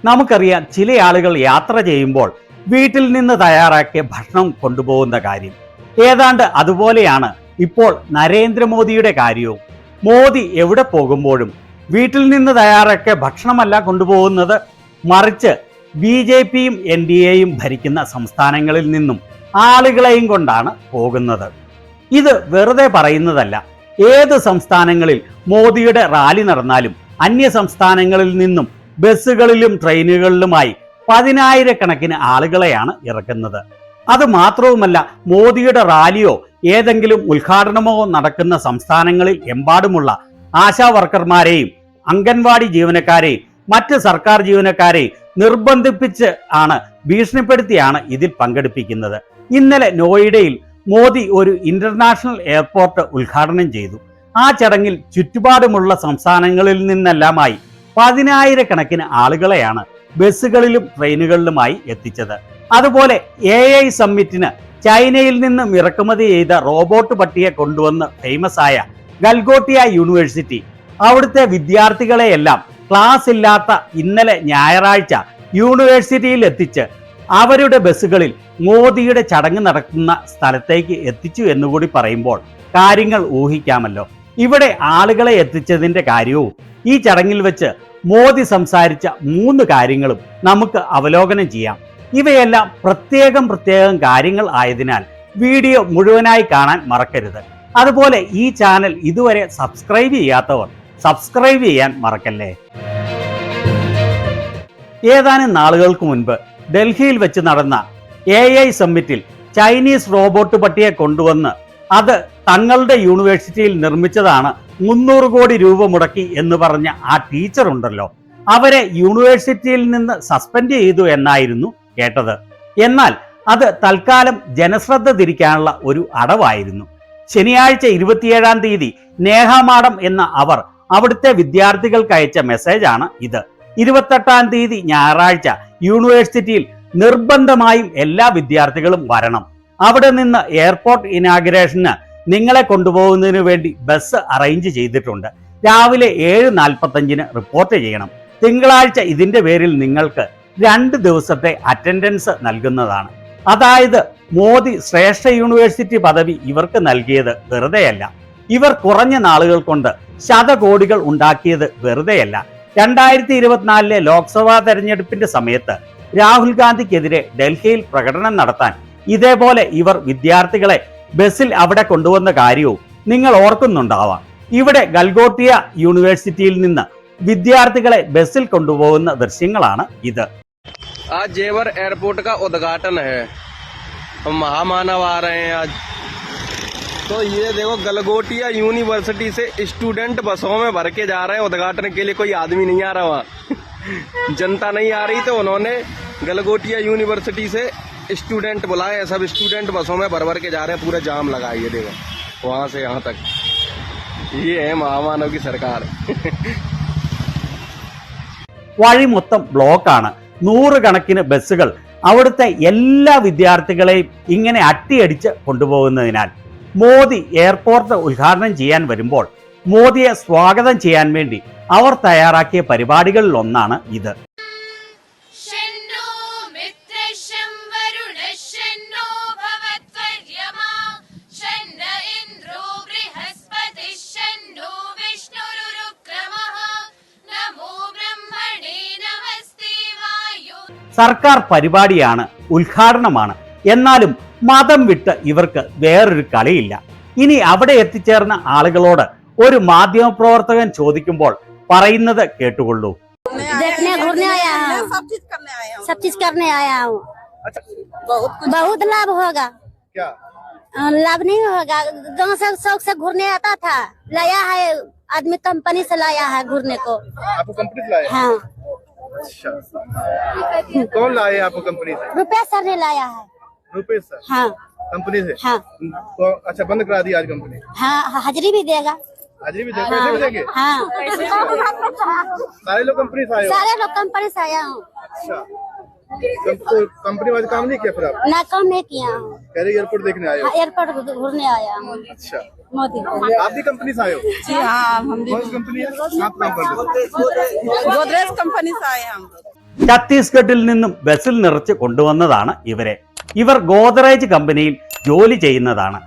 നമുക്കറിയാം, ചില ആളുകൾ യാത്ര ചെയ്യുമ്പോൾ വീട്ടിൽ നിന്ന് തയ്യാറാക്കിയ ഭക്ഷണം കൊണ്ടുപോകുന്ന കാര്യം. ഏതാണ്ട് അതുപോലെയാണ് ഇപ്പോൾ നരേന്ദ്രമോദിയുടെ കാര്യവും. മോദി എവിടെ പോകുമ്പോഴും വീട്ടിൽ നിന്ന് തയ്യാറാക്കിയ ഭക്ഷണമല്ല കൊണ്ടുപോകുന്നത്, മറിച്ച് BJPയും NDAയും ഭരിക്കുന്ന സംസ്ഥാനങ്ങളിൽ നിന്നും ആളുകളെയും കൊണ്ടാണ് പോകുന്നത്. ഇത് വെറുതെ പറയുന്നതല്ല. ഏത് സംസ്ഥാനങ്ങളിൽ മോദിയുടെ റാലി നടന്നാലും അന്യ സംസ്ഥാനങ്ങളിൽ നിന്നും ബസ്സുകളിലും ട്രെയിനുകളിലുമായി 10,000-കണക്കിന് ആളുകളെയാണ് ഇറക്കുന്നത്. അത് മാത്രവുമല്ല, മോദിയുടെ റാലിയോ ഏതെങ്കിലും ഉദ്ഘാടനമോ നടക്കുന്ന സംസ്ഥാനങ്ങളിൽ എമ്പാടുമുള്ള ആശാ വർക്കർമാരെയും അംഗൻവാടി ജീവനക്കാരെയും മറ്റ് സർക്കാർ ജീവനക്കാരെയും നിർബന്ധിപ്പിച്ച് ഭീഷണിപ്പെടുത്തിയാണ് ഇതിൽ പങ്കെടുപ്പിക്കുന്നത്. ഇന്നലെ നോയിഡയിൽ മോദി ഒരു ഇന്റർനാഷണൽ എയർപോർട്ട് ഉദ്ഘാടനം ചെയ്തു. ആ ചടങ്ങിൽ ചുറ്റുപാടുമുള്ള സംസ്ഥാനങ്ങളിൽ നിന്നെല്ലാമായി 10,000-കണക്കിന് ആളുകളെയാണ് ബസ്സുകളിലും ട്രെയിനുകളിലുമായി എത്തിച്ചത്. അതുപോലെ AI സമ്മിറ്റിന് ചൈനയിൽ നിന്നും ഇറക്കുമതി ചെയ്ത റോബോട്ട് പട്ടിയെ കൊണ്ടുവന്ന് ഫേമസ് ആയ ഗൽഗോട്ടിയ യൂണിവേഴ്സിറ്റി അവിടുത്തെ വിദ്യാർത്ഥികളെയെല്ലാം ക്ലാസ് ഇല്ലാത്ത ഇന്നലെ ഞായറാഴ്ച യൂണിവേഴ്സിറ്റിയിൽ എത്തിച്ച് അവരുടെ ബസ്സുകളിൽ മോദിയുടെ ചടങ്ങ് നടക്കുന്ന സ്ഥലത്തേക്ക് എത്തിച്ചു എന്നുകൂടി പറയുമ്പോൾ കാര്യങ്ങൾ ഊഹിക്കാമല്ലോ. ഇവിടെ ആളുകളെ എത്തിച്ചതിന്റെ കാര്യവും ഈ ചടങ്ങിൽ വെച്ച് മോദി സംസാരിച്ച 3 കാര്യങ്ങളും നമുക്ക് അവലോകനം ചെയ്യാം. ഇവയെല്ലാം പ്രത്യേകം കാര്യങ്ങൾ ആയതിനാൽ വീഡിയോ മുഴുവനായി കാണാൻ മറക്കരുത്. അതുപോലെ ഈ ചാനൽ ഇതുവരെ സബ്സ്ക്രൈബ് ചെയ്യാത്തവർ സബ്സ്ക്രൈബ് ചെയ്യാൻ മറക്കല്ലേ. ഏതാനും നാളുകൾക്ക് മുൻപ് ഡൽഹിയിൽ വെച്ച് നടന്ന AI സമ്മിറ്റിൽ ചൈനീസ് റോബോട്ട് പട്ടിയെ കൊണ്ടുവന്ന് അത് തങ്ങളുടെ യൂണിവേഴ്സിറ്റിയിൽ നിർമ്മിച്ചതാണ്, 300 കോടി രൂപ മുടക്കി എന്ന് പറഞ്ഞ ആ ടീച്ചർ ഉണ്ടല്ലോ, അവരെ യൂണിവേഴ്സിറ്റിയിൽ നിന്ന് സസ്പെൻഡ് ചെയ്തു എന്നായിരുന്നു കേട്ടത്. എന്നാൽ അത് തൽക്കാലം ജനശ്രദ്ധ തിരിക്കാനുള്ള ഒരു അടവായിരുന്നു. ശനിയാഴ്ച 27-ാം തീയതി നേഹ മാഡം എന്ന അവർ അവിടുത്തെ വിദ്യാർത്ഥികൾക്ക് അയച്ച മെസ്സേജാണ് ഇത്. 28-ാം തീയതി ഞായറാഴ്ച യൂണിവേഴ്സിറ്റിയിൽ നിർബന്ധമായും എല്ലാ വിദ്യാർത്ഥികളും വരണം. അവിടെ നിന്ന് എയർപോർട്ട് ഇനാഗുറേഷന് നിങ്ങളെ കൊണ്ടുപോകുന്നതിന് വേണ്ടി ബസ് അറേഞ്ച് ചെയ്തിട്ടുണ്ട്. രാവിലെ 7:45-ന് റിപ്പോർട്ട് ചെയ്യണം. തിങ്കളാഴ്ച ഇതിന്റെ പേരിൽ നിങ്ങൾക്ക് 2 ദിവസത്തെ അറ്റൻഡൻസ് നൽകുന്നതാണ്. അതായത് മോദി ശ്രേഷ്ഠ യൂണിവേഴ്സിറ്റി പദവി ഇവർക്ക് നൽകിയത് വെറുതെയല്ല. ഇവർ കുറഞ്ഞ നാളുകൾ കൊണ്ട് ശതകോടികൾ ഉണ്ടാക്കിയത് വെറുതെയല്ല. 2024-ലെ ലോക്സഭാ തെരഞ്ഞെടുപ്പിന്റെ സമയത്ത് രാഹുൽ ഗാന്ധിക്കെതിരെ ഡൽഹിയിൽ പ്രകടനം നടത്താൻ ഇതേപോലെ ഇവർ വിദ്യാർത്ഥികളെ ബസ്സിൽ അവിടെ കൊണ്ടുവന്ന കാര്യവും നിങ്ങൾ ഓർക്കുന്നുണ്ടാവാം. ഇവിടെ ഗൽഗോട്ടിയ യൂണിവേഴ്സിറ്റിയിൽ നിന്ന് വിദ്യാർത്ഥികളെ ബസ്സിൽ കൊണ്ടുപോകുന്ന ദൃശ്യങ്ങളാണ് ഇത്. आज जेवर एयरपोर्ट का उद्घाटन है, महामानव आ रहे हैं आज। तो ये देखो, गलगोटिया यूनिवर्सिटी से स्टूडेंट बसों में भर के जा रहे हैं उद्घाटन के लिए। कोई आदमी नहीं आ रहा वहाँ, जनता नहीं आ रही, तो उन्होंने गलगोटिया यूनिवर्सिटी से स्टूडेंट बुलाए हैं। सब स्टूडेंट बसों में भर के जा रहे हैं, पूरा जाम लगा है। ये देखो, वहाँ से यहाँ तक, ये है महामानव की सरकार। വഴി മൊത്തം ബ്ലോക്കാണ്. 100 കണക്കിന് ബസ്സുകൾ അവിടുത്തെ എല്ലാ വിദ്യാർത്ഥികളെയും ഇങ്ങനെ അട്ടിയടിച്ച് കൊണ്ടുപോകുന്നതിനാൽ മോദി എയർപോർട്ട് ഉദ്ഘാടനം ചെയ്യാൻ വരുമ്പോൾ മോദിയെ സ്വാഗതം ചെയ്യാൻ വേണ്ടി അവർ തയ്യാറാക്കിയ പരിപാടികളിൽ ഒന്നാണ് ഇത്. സർക്കാർ പരിപാടിയാണ്, ഉദ്ഘാടനമാണ്. എന്നാലും മതം വിട്ട് ഇവർക്ക് വേറൊരു കളിയില്ല. ഇനി അവിടെ എത്തിച്ചേർന്ന ആളുകളോട് ഒരു മാധ്യമപ്രവർത്തകൻ ചോദിക്കുമ്പോൾ പറയുന്നത് കേട്ടുകൊള്ളൂ. बहुत लाभ होगा। क्या लाभ नहीं होगा? गाँव से शौक से घूरने आता था, लाया है आदमी, कंपनी से लाया है घूरने को। आपको कंपनी से लाया? हाँ। अच्छा, कौन लाए आपको कंपनी से? रुपया सर ने लाया है। रुपये सर? हाँ। कंपनी से? हाँ। तो अच्छा, बंद करा दी आज कंपनी? हाँ, हाजिरी भी देगा। हाजिरी भी देगा? पैसे भी देंगे? हाँ। सारे लोग कंपनी से आए हो? सारे लोग कंपनी से आया हूँ। अच्छा, तो कंपनी वाले काम नहीं किया फिर आप? ना काम नहीं किया हूँ। कह रहे एयरपोर्ट देखने आए हो? एयरपोर्ट घूरने आया हूँ। अच्छा, मोदी आप भी कंपनी से आए हो? जी हाँ, हम भी। कौन सी कंपनी है? आप काम करते हो? गोदरेज कंपनी से आए हम लोग। ഛത്തീസ്ഗഡിൽ നിന്നും ബസ്സിൽ നിറച്ച് കൊണ്ടുവന്നതാണ് ഇവരെ. ഇവർ ഗോദ്രേജ് കമ്പനിയിൽ ജോലി ചെയ്യുന്നതാണ്.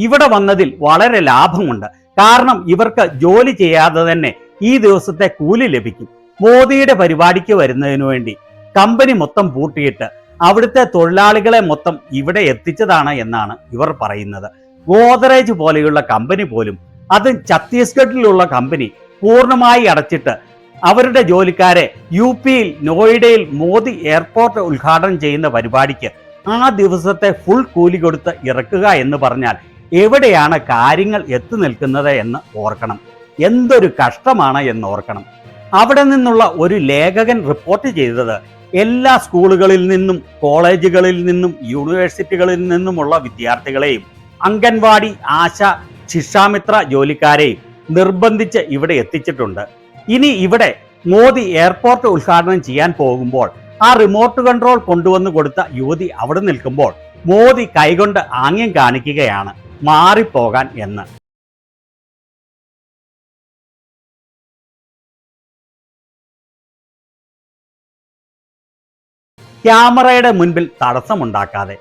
ഇവിടെ വന്നതിൽ വളരെ ലാഭമുണ്ട്. കാരണം ഇവർക്ക് ജോലി ചെയ്യാതെ തന്നെ ഈ ദിവസത്തെ കൂലി ലഭിക്കും. മോദിയുടെ പരിപാടിക്ക് വരുന്നതിനു വേണ്ടി കമ്പനി മൊത്തം പൂട്ടിയിട്ട് അവിടുത്തെ തൊഴിലാളികളെ മൊത്തം ഇവിടെ എത്തിച്ചതാണ് എന്നാണ് ഇവർ പറയുന്നത്. ഗോദ്രേജ് പോലെയുള്ള കമ്പനി പോലും, അതും ഛത്തീസ്ഗഡിലുള്ള കമ്പനി, പൂർണ്ണമായി അടച്ചിട്ട് അവരുടെ ജോലിക്കാരെ UP-യിൽ നോയിഡയിൽ മോദി എയർപോർട്ട് ഉദ്ഘാടനം ചെയ്യുന്ന പരിപാടിക്ക് ആ ദിവസത്തെ ഫുൾ കൂലി കൊടുത്ത് ഇറക്കുക എന്ന് പറഞ്ഞാൽ എവിടെയാണ് കാര്യങ്ങൾ എത്തി നിൽക്കുന്നത് എന്ന് ഓർക്കണം. എന്തൊരു കഷ്ടമാണ് എന്ന് ഓർക്കണം. അവിടെ നിന്നുള്ള ഒരു ലേഖകൻ റിപ്പോർട്ട് ചെയ്തത് എല്ലാ സ്കൂളുകളിൽ നിന്നും കോളേജുകളിൽ നിന്നും യൂണിവേഴ്സിറ്റികളിൽ നിന്നുമുള്ള വിദ്യാർത്ഥികളെയും അംഗൻവാടി, ആശ, ശിക്ഷാമിത്ര ജോലിക്കാരെയും നിർബന്ധിച്ച് ഇവിടെ എത്തിച്ചിട്ടുണ്ട്. ഇനി ഇവിടെ മോദി എയർപോർട്ട് ഉദ്ഘാടനം ചെയ്യാൻ പോകുമ്പോൾ ആ റിമോട്ട് കൺട്രോൾ കൊണ്ടുവന്ന് കൊടുത്ത യുവതി അവിടെ നിൽക്കുമ്പോൾ മോദി കൈകൊണ്ട് ആംഗ്യം കാണിക്കുകയാണ് മാറിപ്പോകാൻ എന്ന്. ക്യാമറയുടെ മുൻപിൽ തടസ്സമുണ്ടാക്കാതെ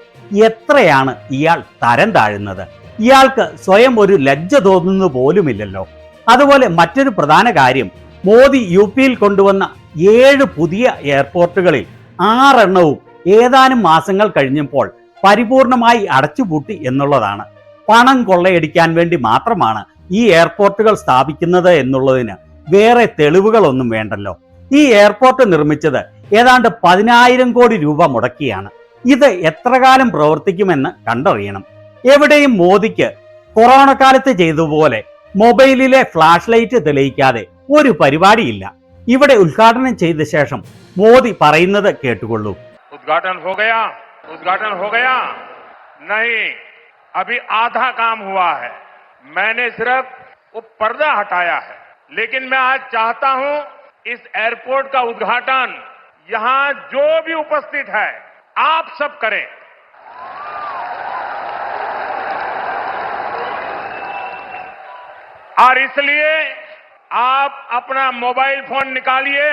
എത്രയാണ് ഇയാൾ തരം താഴുന്നത്? ഇയാൾക്ക് സ്വയം ഒരു ലജ്ജ തോന്നുന്നു പോലുമില്ലല്ലോ. അതുപോലെ മറ്റൊരു പ്രധാന കാര്യം, മോദി UP-യിൽ കൊണ്ടുവന്ന 7 പുതിയ എയർപോർട്ടുകളിൽ 6 എണ്ണവും ഏതാനും മാസങ്ങൾ കഴിഞ്ഞപ്പോൾ പരിപൂർണമായി അടച്ചുപൂട്ടി എന്നുള്ളതാണ്. പണം കൊള്ളയടിക്കാൻ വേണ്ടി മാത്രമാണ് ഈ എയർപോർട്ടുകൾ സ്ഥാപിക്കുന്നത് എന്നുള്ളതിന് വേറെ തെളിവുകളൊന്നും വേണ്ടല്ലോ. ഈ എയർപോർട്ട് നിർമ്മിച്ചത് ഏതാണ്ട് 10,000 കോടി രൂപ മുടക്കിയാണ്. ഇത് എത്ര കാലം പ്രവർത്തിക്കുമെന്ന് കണ്ടറിയണം. എവിടെയും മോദിക്ക് കൊറോണ കാലത്ത് ചെയ്തതുപോലെ മൊബൈലിലെ ഫ്ലാഷ് ലൈറ്റ് തെളിയിക്കാതെ ഒരു പരിപാടിയില്ല. ഇവിടെ ഉദ്ഘാടനം ചെയ്ത ശേഷം മോദി പറയുന്നത് കേട്ടുകൊള്ളൂ. उद्घाटन हो गया नहीं, अभी आधा काम हुआ है. मैंने सिर्फ वो पर्दा हटाया है. लेकिन मैं आज चाहता हूं इस एयरपोर्ट का उद्घाटन यहां जो भी उपस्थित है आप सब करें. और इसलिए आप अपना मोबाइल फोन निकालिए,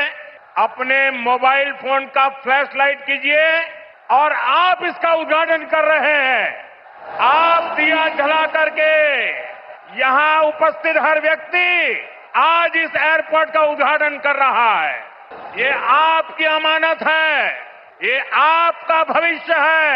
अपने मोबाइल फोन का फ्लैश लाइट कीजिए और आप इसका उद्घाटन कर रहे हैं. आप दिया जला करके यहां उपस्थित हर व्यक्ति आज इस एयरपोर्ट का उद्घाटन कर रहा है. ये आपकी अमानत है, ये आपका भविष्य है.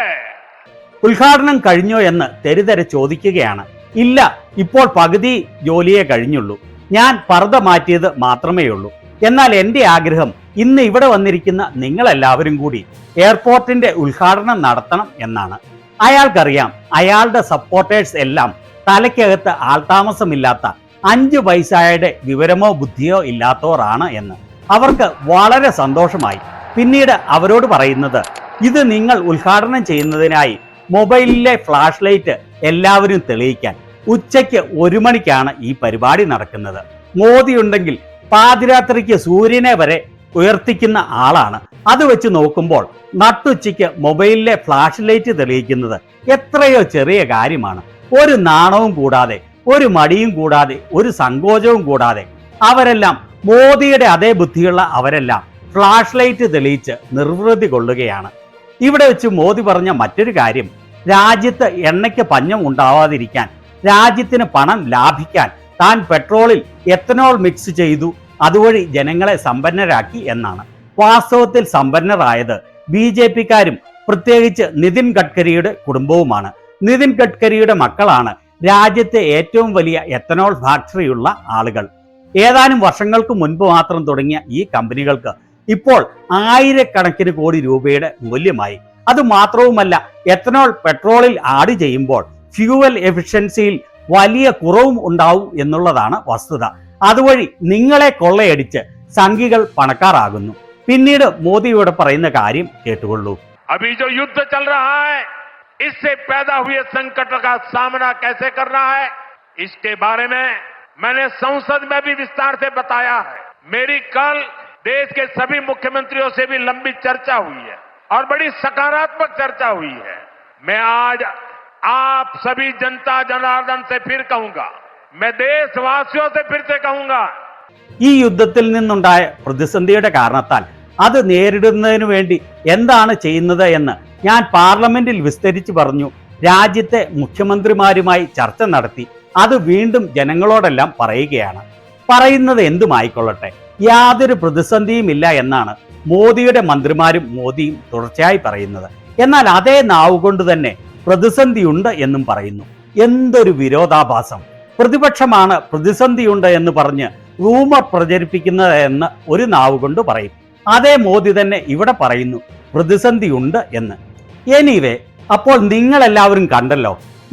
ഉദ്ഘാടനം കഴിഞ്ഞോ എന്ന് തെരുതെരെ ചോദിക്കുകയാണ്. ഇല്ല, ഇപ്പോൾ പകുതി ജോലിയെ കഴിഞ്ഞുള്ളൂ. ഞാൻ പർദ്ദ മാറ്റിയത് മാത്രമേ ഉള്ളൂ. എന്നാൽ എൻ്റെ ആഗ്രഹം ഇന്ന് ഇവിടെ വന്നിരിക്കുന്ന നിങ്ങളെല്ലാവരും കൂടി എയർപോർട്ടിന്റെ ഉദ്ഘാടനം നടത്തണം എന്നാണ്. അയാൾക്കറിയാം അയാളുടെ സപ്പോർട്ടേഴ്സ് എല്ലാം തലയ്ക്കകത്ത് ആൾതാമസമില്ലാത്ത 5 പൈസയുടെ വിവരമോ ബുദ്ധിയോ ഇല്ലാത്തവരാണ് എന്ന്. അവർക്ക് വളരെ സന്തോഷമായി. പിന്നീട് അവരോട് പറയുന്നത്, ഇത് നിങ്ങൾ ഉദ്ഘാടനം ചെയ്യുന്നതിനായി മൊബൈലിലെ ഫ്ലാഷ് ലൈറ്റ് എല്ലാവരും തെളിയിക്കാൻ ഉച്ചയ്ക്ക് 1 മണിക്കാണ് ഈ പരിപാടി നടക്കുന്നത്. മോദി ഉണ്ടെങ്കിൽ പാതിരാത്രിക്ക് സൂര്യനെ വരെ ഉയർത്തിക്കുന്ന ആളാണ്. അത് വെച്ച് നോക്കുമ്പോൾ നട്ടുച്ചയ്ക്ക് മൊബൈലിലെ ഫ്ലാഷ് ലൈറ്റ് തെളിയിക്കുന്നത് എത്രയോ ചെറിയ കാര്യമാണ്. ഒരു നാണവും കൂടാതെ, ഒരു മടിയും കൂടാതെ, ഒരു സങ്കോചവും കൂടാതെ അവരെല്ലാം, മോദിയുടെ അതേ ബുദ്ധിയുള്ള അവരെല്ലാം ഫ്ലാഷ് ലൈറ്റ് തെളിയിച്ച് നിർവൃതി കൊള്ളുകയാണ്. ഇവിടെ വെച്ച് മോദി പറഞ്ഞ മറ്റൊരു കാര്യം, രാജ്യത്ത് എണ്ണയ്ക്ക് പഞ്ഞം ഉണ്ടാവാതിരിക്കാൻ, രാജ്യത്തിന് പണം ലാഭിക്കാൻ താൻ പെട്രോളിൽ എത്തനോൾ മിക്സ് ചെയ്തു, അതുവഴി ജനങ്ങളെ സമ്പന്നരാക്കി എന്നാണ്. വാസ്തവത്തിൽ സമ്പന്നരായത് BJP-ക്കാരും പ്രത്യേകിച്ച് നിതിൻ ഗഡ്കരിയുടെ കുടുംബവുമാണ്. നിതിൻ ഗഡ്കരിയുടെ മക്കളാണ് രാജ്യത്തെ ഏറ്റവും വലിയ എത്തനോൾ ഫാക്ടറിയുള്ള ആളുകൾ. ഏതാനും വർഷങ്ങൾക്ക് മുൻപ് മാത്രം തുടങ്ങിയ ഈ കമ്പനികൾക്ക് ഇപ്പോൾ 1000 കോടി രൂപയുടെ മൂല്യമായി. അതുമാത്രവുമല്ല, എത്തനോൾ പെട്രോളിൽ ആഡ് ചെയ്യുമ്പോൾ ഫ്യൂവൽ എഫിഷ്യൻസിയിൽ വലിയ കുറവും ഉണ്ടാവും എന്നുള്ളതാണ് വസ്തുത. അതുവഴി നിങ്ങളെ കൊള്ളയടിച്ച് സംഘികൾ പണക്കാരാകുന്നു. പിന്നീട് മോദിയോട് പറയുന്ന കാര്യം കേട്ടുകൊള്ളൂ. अभी जो युद्ध चल रहा है, इससे पैदा हुए संकट का सामना कैसे करना है, इसके बारे में मैंने संसद में भी विस्तार से बताया है. मेरी कल देश के सभी मुख्यमंत्रियों से भी लंबी चर्चा हुई है और बड़ी सकारात्मक चर्चा हुई है. मैं आज आप सभी जनता जनार्दन से फिर कहूंगा, मैं देशवासियों से फिर से कहूंगा, ഈ യുദ്ധത്തിൽ നിന്നുണ്ടായ പ്രതിസന്ധിയുടെ കാരണത്താൽ അത് നേരിടുന്നതിനു വേണ്ടി എന്താണ് ചെയ്യുന്നത് എന്ന് ഞാൻ പാർലമെന്റിൽ വിസ്തരിച്ച് പറഞ്ഞു. രാജ്യത്തെ മുഖ്യമന്ത്രിമാരുമായി ചർച്ച നടത്തി. അത് വീണ്ടും ജനങ്ങളോടെല്ലാം പറയുകയാണ്. പറയുന്നത് എന്തുമായിക്കൊള്ളട്ടെ, യാതൊരു പ്രതിസന്ധിയുമില്ല എന്നാണ് മോദിയുടെ മന്ത്രിമാരും മോദിയും തുടർച്ചയായി പറയുന്നത്. എന്നാൽ അതേ നാവ് കൊണ്ട് തന്നെ പ്രതിസന്ധിയുണ്ട് എന്നും പറയുന്നു. എന്തൊരു വിരോധാഭാസം! പ്രതിപക്ഷമാണ് പ്രതിസന്ധിയുണ്ട് എന്ന് പറഞ്ഞ് റൂമർ പ്രചരിപ്പിക്കുന്നത് എന്ന് ഒരു നാവ് കൊണ്ട് പറയും. അതേ മോദി തന്നെ ഇവിടെ പറയുന്നു പ്രതിസന്ധിയുണ്ട് എന്ന്. എനിവേ, അപ്പോൾ നിങ്ങളെല്ലാവരും കണ്ടല്ലോ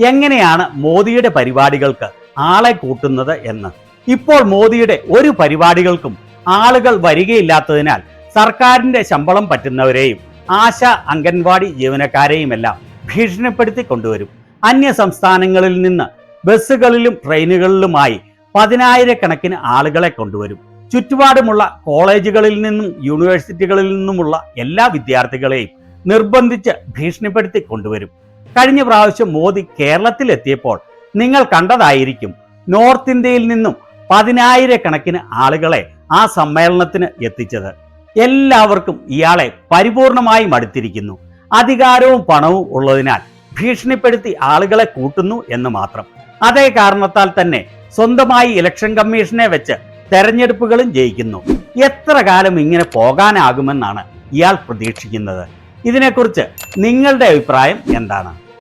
എങ്ങനെയാണ് മോദിയുടെ പരിപാടികൾക്ക് ആളെ കൂട്ടുന്നത് എന്ന്. ഇപ്പോൾ മോദിയുടെ ഒരു പരിപാടികൾക്കും ആളുകൾ വരികയില്ലാത്തതിനാൽ സർക്കാരിന്റെ ശമ്പളം പറ്റുന്നവരെയും ആശ അംഗൻവാടി ജീവനക്കാരെയുമെല്ലാം ഭീഷണിപ്പെടുത്തി കൊണ്ടുവരും. അന്യ സംസ്ഥാനങ്ങളിൽ നിന്ന് ബസ്സുകളിലും ട്രെയിനുകളിലുമായി 10,000-കണക്കിന് ആളുകളെ കൊണ്ടുവരും. ചുറ്റുപാടുമുള്ള കോളേജുകളിൽ നിന്നും യൂണിവേഴ്സിറ്റികളിൽ നിന്നുമുള്ള എല്ലാ വിദ്യാർത്ഥികളെയും നിർബന്ധിച്ച് ഭീഷണിപ്പെടുത്തി കൊണ്ടുവരും. കഴിഞ്ഞ പ്രാവശ്യം മോദി കേരളത്തിലെത്തിയപ്പോൾ നിങ്ങൾ കണ്ടതായിരിക്കും, നോർത്ത് ഇന്ത്യയിൽ നിന്നും 10,000-കണക്കിന് ആളുകളെ ആ സമ്മേളനത്തിന് എത്തിച്ചത്. എല്ലാവർക്കും ഇയാളെ പരിപൂർണമായി മടുത്തിരിക്കുന്നു. അധികാരവും പണവും ഉള്ളതിനാൽ ഭീഷണിപ്പെടുത്തി ആളുകളെ കൂട്ടുന്നു എന്ന് മാത്രം. അതേ കാരണത്താൽ തന്നെ സ്വന്തമായി ഇലക്ഷൻ കമ്മീഷനെ വെച്ച് തെരഞ്ഞെടുപ്പുകളും ജയിക്കുന്നു. എത്ര കാലം ഇങ്ങനെ പോകാനാകുമെന്നാണ് ഇയാൾ പ്രതീക്ഷിക്കുന്നത്? ഇതിനെക്കുറിച്ച് നിങ്ങളുടെ അഭിപ്രായം എന്താണ്?